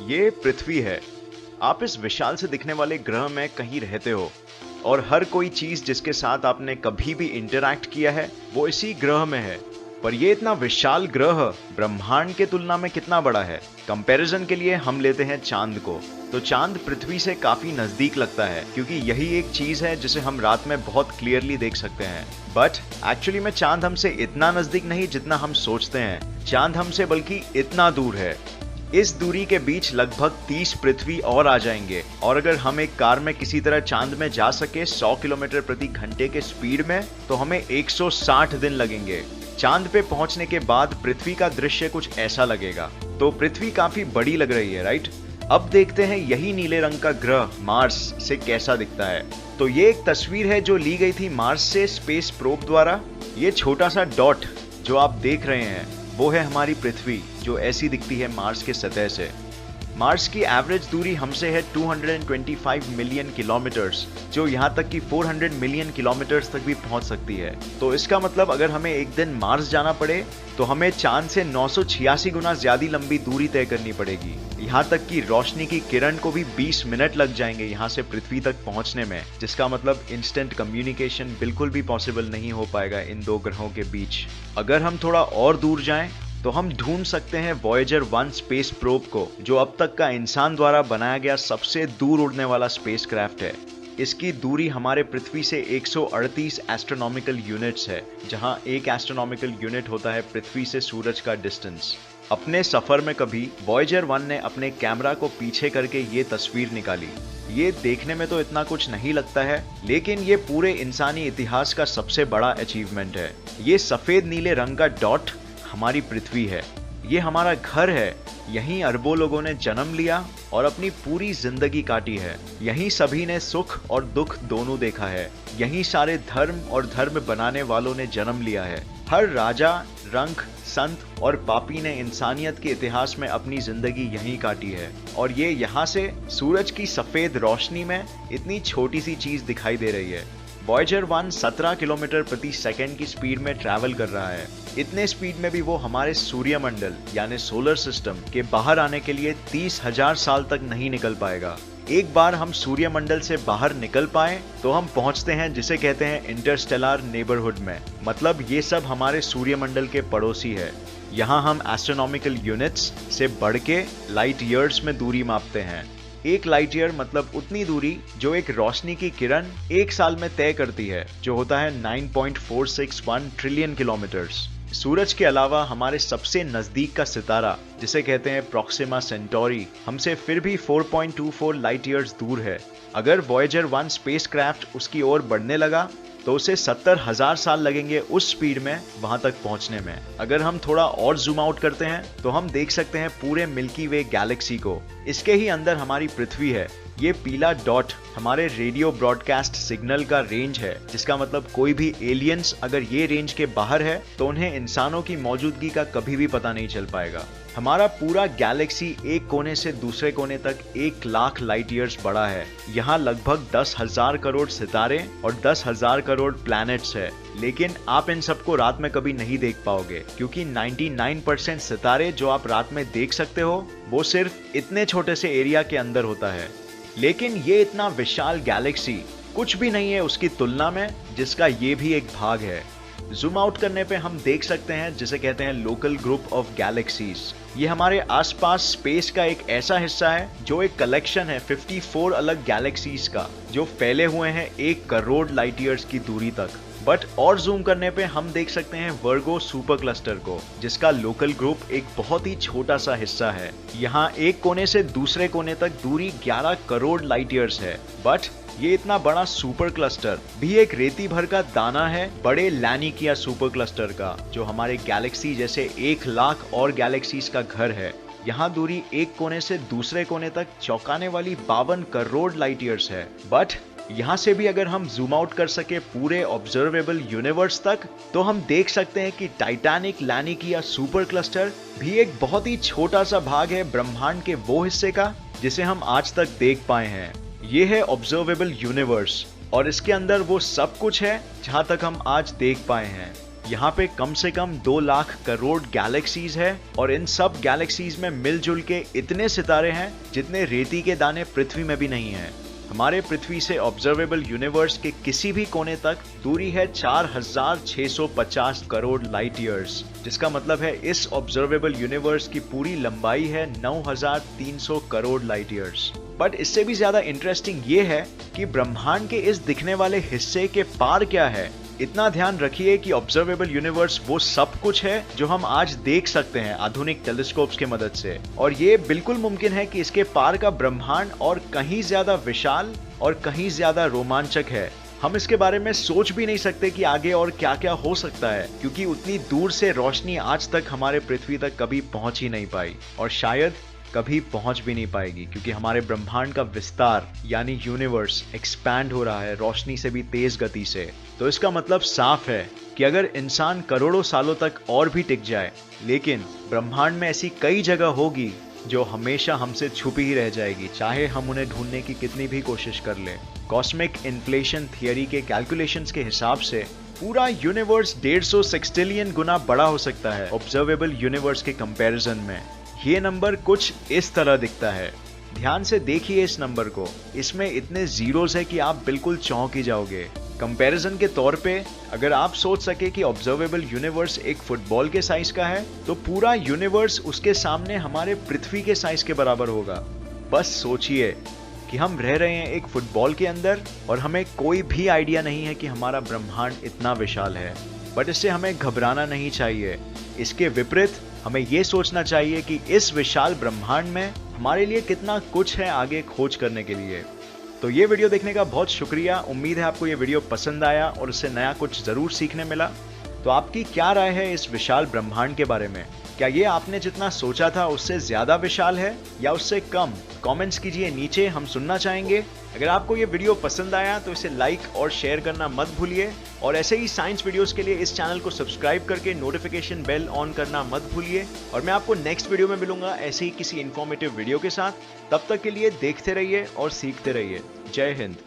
ये पृथ्वी है। आप इस विशाल से दिखने वाले ग्रह में कहीं रहते हो और हर कोई चीज जिसके साथ आपने कभी भी इंटरैक्ट किया है वो इसी ग्रह में है। पर ये इतना विशाल ग्रह ब्रह्मांड के तुलना में कितना बड़ा है? कंपैरिजन के लिए हम लेते हैं चांद को। तो चांद पृथ्वी से काफी नजदीक लगता है क्योंकि यही एक चीज है जिसे हम रात में बहुत क्लियरली देख सकते हैं। बट एक्चुअली में चांद हमसे इतना नजदीक नहीं जितना हम सोचते हैं। चांद हमसे बल्कि इतना दूर है। इस दूरी के बीच लगभग 30 पृथ्वी और आ जाएंगे, और अगर हम एक कार में किसी तरह चांद में जा सके 100 किलोमीटर प्रति घंटे के स्पीड में, तो हमें 160 दिन लगेंगे। चांद पे पहुंचने के बाद पृथ्वी का दृश्य कुछ ऐसा लगेगा। तो पृथ्वी काफी बड़ी लग रही है, राइट? अब देखते हैं यही नीले रंग का ग्रह मार्स से कैसा दिखता है। तो ये एक तस्वीर है जो ली गई थी मार्स से स्पेस प्रोब द्वारा। ये छोटा सा डॉट जो आप देख रहे हैं वो है हमारी पृथ्वी, जो ऐसी दिखती है मार्स के सतह से। मार्स की एवरेज दूरी हमसे है 225 मिलियन किलोमीटर्स, जो यहाँ तक कि 400 मिलियन किलोमीटर्स तक भी पहुँच सकती है। तो इसका मतलब अगर हमें एक दिन मार्स जाना पड़े तो हमें चांद से 986 गुना ज्यादा लंबी दूरी तय करनी पड़ेगी। यहाँ तक कि रोशनी की किरण को भी 20 मिनट लग जाएंगे यहाँ से पृथ्वी तक पहुँचने में, जिसका मतलब इंस्टेंट कम्युनिकेशन बिल्कुल भी पॉसिबल नहीं हो पाएगा इन दो ग्रहों के बीच। अगर हम थोड़ा और दूर जाएं तो हम ढूंढ सकते हैं वॉयेजर 1 स्पेस प्रोब को, जो अब तक का इंसान द्वारा बनाया गया सबसे दूर उड़ने वाला स्पेसक्राफ्ट है। इसकी दूरी हमारे पृथ्वी से 138 एस्ट्रोनॉमिकल यूनिट्स है, जहां एक एस्ट्रोनॉमिकल यूनिट होता है पृथ्वी से सूरज का डिस्टेंस। अपने सफर में कभी वॉयेजर 1 ने अपने कैमरा को पीछे करके ये तस्वीर निकाली। ये देखने में तो इतना कुछ नहीं लगता है, लेकिन ये पूरे इंसानी इतिहास का सबसे बड़ा अचीवमेंट है। ये सफेद नीले रंग का डॉट हमारी पृथ्वी है। ये हमारा घर है। यहीं अरबों लोगों ने जन्म लिया और अपनी पूरी जिंदगी काटी है। यहीं सभी ने सुख और दुख दोनों देखा है। यहीं सारे धर्म और धर्म बनाने वालों ने जन्म लिया है। हर राजा, रंक, संत और पापी ने इंसानियत के इतिहास में अपनी जिंदगी यहीं काटी है। और ये यहाँ से सूरज की सफेद रोशनी में इतनी छोटी सी चीज दिखाई दे रही है। वॉयेजर 1 17 किलोमीटर प्रति सेकंड की स्पीड में ट्रैवल कर रहा है। इतने स्पीड में भी वो हमारे सूर्यमंडल यानी सोलर सिस्टम के बाहर आने के लिए 30,000 साल तक नहीं निकल पाएगा। एक बार हम सूर्यमंडल से बाहर निकल पाए तो हम पहुंचते हैं जिसे कहते हैं इंटरस्टेलर नेबरहुड में। मतलब ये सब हमारे सूर्यमंडल के पड़ोसी है। यहाँ हम एस्ट्रोनॉमिकल यूनिट्स से बढ़ के लाइट ईयर्स में दूरी मापते हैं। एक लाइट ईयर मतलब उतनी दूरी जो एक रोशनी की किरण एक साल में तय करती है, जो होता है 9.461 ट्रिलियन किलोमीटर्स। सूरज के अलावा हमारे सबसे नजदीक का सितारा, जिसे कहते हैं प्रोक्सिमा सेंटोरी, हमसे फिर भी 4.24 लाइट ईयर्स दूर है। अगर वॉयेजर 1 स्पेसक्राफ्ट उसकी ओर बढ़ने लगा तो उसे 70,000 साल लगेंगे उस स्पीड में वहां तक पहुंचने में। अगर हम थोड़ा और जूम आउट करते हैं तो हम देख सकते हैं पूरे मिल्की वे गैलेक्सी को। इसके ही अंदर हमारी पृथ्वी है। ये पीला डॉट हमारे रेडियो ब्रॉडकास्ट सिग्नल का रेंज है, जिसका मतलब कोई भी एलियंस अगर ये रेंज के बाहर है तो उन्हें इंसानों की मौजूदगी का कभी भी पता नहीं चल पाएगा। हमारा पूरा गैलेक्सी एक कोने से दूसरे कोने तक 1 लाख लाइट ईयर्स बड़ा है। यहाँ लगभग 10,000 करोड़ सितारे और 10,000 करोड़ प्लैनेट्स है। लेकिन आप इन सबको रात में कभी नहीं देख पाओगे, क्योंकि 99% सितारे जो आप रात में देख सकते हो वो सिर्फ इतने छोटे से एरिया के अंदर होता है। लेकिन ये इतना विशाल गैलेक्सी कुछ भी नहीं है उसकी तुलना में, जिसका ये भी एक भाग है। जूम आउट करने पे हम देख सकते हैं जिसे कहते हैं लोकल ग्रुप ऑफ गैलेक्सीज। ये हमारे आसपास स्पेस का एक ऐसा हिस्सा है जो एक कलेक्शन है 54 अलग गैलेक्सीज का, जो फैले हुए हैं 1 करोड़ लाइट ईयर्स की दूरी तक। बट और जूम करने पे हम देख सकते हैं वर्गो सुपर क्लस्टर को, जिसका लोकल ग्रुप एक बहुत ही छोटा सा हिस्सा है। यहाँ एक कोने से दूसरे कोने तक दूरी 11 करोड़ लाइट ईयर्स है। बट ये इतना बड़ा सुपर क्लस्टर भी एक रेती भर का दाना है बड़े लैनिकिया सुपर क्लस्टर का, जो हमारे गैलेक्सी जैसे 1 लाख और गैलेक्सीज का घर है। यहाँ दूरी एक कोने से दूसरे कोने तक चौंकाने वाली 52 करोड़ लाइट ईयर्स है। बट यहाँ से भी अगर हम जूम आउट कर सके पूरे ऑब्जर्वेबल यूनिवर्स तक, तो हम देख सकते हैं कि टाइटैनिक लैनिकिया सुपर क्लस्टर भी एक बहुत ही छोटा सा भाग है ब्रह्मांड के वो हिस्से का जिसे हम आज तक देख पाए हैं। ये है ऑब्जर्वेबल यूनिवर्स और इसके अंदर वो सब कुछ है जहां तक हम आज देख पाए हैं। यहाँ पे कम से कम 2 लाख करोड़ गैलेक्सीज है और इन सब गैलेक्सीज में मिलजुल के इतने सितारे हैं जितने रेती के दाने पृथ्वी में भी नहीं है। हमारे पृथ्वी से ऑब्जर्वेबल यूनिवर्स के किसी भी कोने तक दूरी है 4650 करोड़ लाइट ईयर्स, जिसका मतलब है इस ऑब्जर्वेबल यूनिवर्स की पूरी लंबाई है 9300 करोड़ लाइट ईयर्स। बट इससे भी ज्यादा इंटरेस्टिंग ये है कि ब्रह्मांड के इस दिखने वाले हिस्से के पार क्या है। इतना ध्यान रखिए कि ऑब्जर्वेबल यूनिवर्स वो सब कुछ है जो हम आज देख सकते हैं आधुनिक टेलीस्कोप्स की मदद से, और ये बिल्कुल मुमकिन है कि इसके पार का ब्रह्मांड और कहीं ज्यादा विशाल और कहीं ज्यादा रोमांचक है। हम इसके बारे में सोच भी नहीं सकते कि आगे और क्या क्या हो सकता है, क्योंकि उतनी दूर से रोशनी आज तक हमारे पृथ्वी तक कभी पहुंच ही नहीं पाई और शायद कभी पहुंच भी नहीं पाएगी, क्योंकि हमारे ब्रह्मांड का विस्तार यानी यूनिवर्स एक्सपैंड हो रहा है रोशनी से भी तेज गति से। तो इसका मतलब साफ है कि अगर इंसान करोड़ों सालों तक और भी टिक जाए, लेकिन ब्रह्मांड में ऐसी कई जगह होगी जो हमेशा हमसे छुपी ही रह जाएगी, चाहे हम उन्हें ढूंढने की कितनी भी कोशिश कर लें। कॉस्मिक इन्फ्लेशन थियरी के कैलकुलेशंस के हिसाब से पूरा यूनिवर्स 150 सेक्सटिलियन गुना बड़ा हो सकता है ऑब्जर्वेबल यूनिवर्स के कंपैरिजन में। ये नंबर कुछ इस तरह दिखता है, ध्यान से देखिए इस नंबर को, इसमें इतने जीरोस है कि आप बिल्कुल चौंक ही जाओगे। कंपैरिजन के तौर पे अगर आप सोच सके कि ऑब्जर्वेबल यूनिवर्स एक फुटबॉल के साइज का है, तो पूरा यूनिवर्स उसके सामने हमारे पृथ्वी के साइज के बराबर होगा। बस सोचिए कि हम रह रहे हैं एक फुटबॉल के अंदर और हमें कोई भी आइडिया नहीं है कि हमारा ब्रह्मांड इतना विशाल है। बट इससे हमें घबराना नहीं चाहिए, इसके विपरीत हमें यह सोचना चाहिए कि इस विशाल ब्रह्मांड में हमारे लिए कितना कुछ है आगे खोज करने के लिए। तो ये वीडियो देखने का बहुत शुक्रिया। उम्मीद है आपको ये वीडियो पसंद आया और उससे नया कुछ जरूर सीखने मिला। तो आपकी क्या राय है इस विशाल ब्रह्मांड के बारे में? क्या ये आपने जितना सोचा था उससे ज्यादा विशाल है या उससे कम? कमेंट्स कीजिए नीचे, हम सुनना चाहेंगे। अगर आपको ये वीडियो पसंद आया तो इसे लाइक और शेयर करना मत भूलिए, और ऐसे ही साइंस वीडियोस के लिए इस चैनल को सब्सक्राइब करके नोटिफिकेशन बेल ऑन करना मत भूलिए। और मैं आपको नेक्स्ट वीडियो में मिलूंगा ऐसे ही किसी इंफॉर्मेटिव वीडियो के साथ। तब तक के लिए देखते रहिए और सीखते रहिए। जय हिंद।